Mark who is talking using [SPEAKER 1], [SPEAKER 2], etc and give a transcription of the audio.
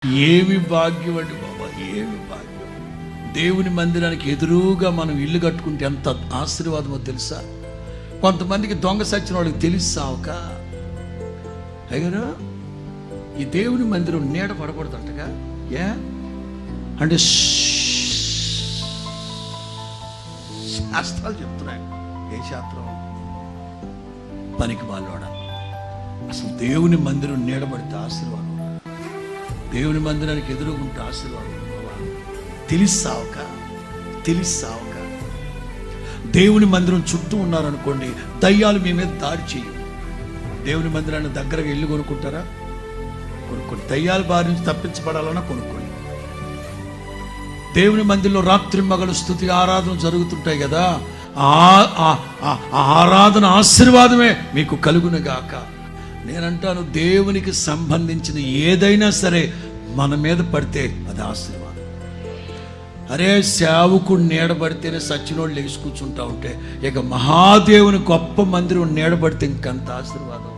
[SPEAKER 1] ఏమి భాగ్యం అండి బాబా, ఏమి భాగ్యం. దేవుని మందిరానికి ఎదురుగా మనం ఇల్లు కట్టుకుంటే ఎంత ఆశీర్వాదమో తెలుసా. కొంతమందికి దొంగ సచ్చిన వాళ్ళకి తెలిసాక అయ్యారు ఈ దేవుని మందిరం నీడ పడకూడదంటగా. ఏ అంటే శాస్త్రాలు చెప్తున్నాయి. ఏ శాస్త్రం? పనికి మాలోడ. అసలు దేవుని మందిరం నీడబడితే ఆశీర్వాదం, దేవుని మందిరానికి ఎదురుగుంటే ఆశీర్వాదం. తెలిసాక దేవుని మందిరం చుట్టూ ఉన్నారనుకోండి, దయ్యాలు మీ మీద దాడి చేయవు. దేవుని మందిరాన్ని దగ్గరగా ఇల్లు కొనుక్కుంటారా? కొనుక్కోండి. దయ్యాల బారి నుంచి తప్పించబడాలన్నా కొనుక్కోండి. దేవుని మందిరంలో రాత్రి మగలు స్తుతి ఆరాధన జరుగుతుంటాయి కదా, ఆరాధన ఆశీర్వాదమే మీకు కలుగునుగాక. నేనంటాను, దేవునికి సంబంధించిన ఏదైనా సరే మన మీద పడితే అది ఆశీర్వాదం. అరే సేవకుడు నీడబడితేనే సచ్చినోళ్ళు లేచి కూర్చుంటా ఉంటే, ఇక మహాదేవుని గొప్ప మందిరం నీడబడితే ఇంకంత ఆశీర్వాదం.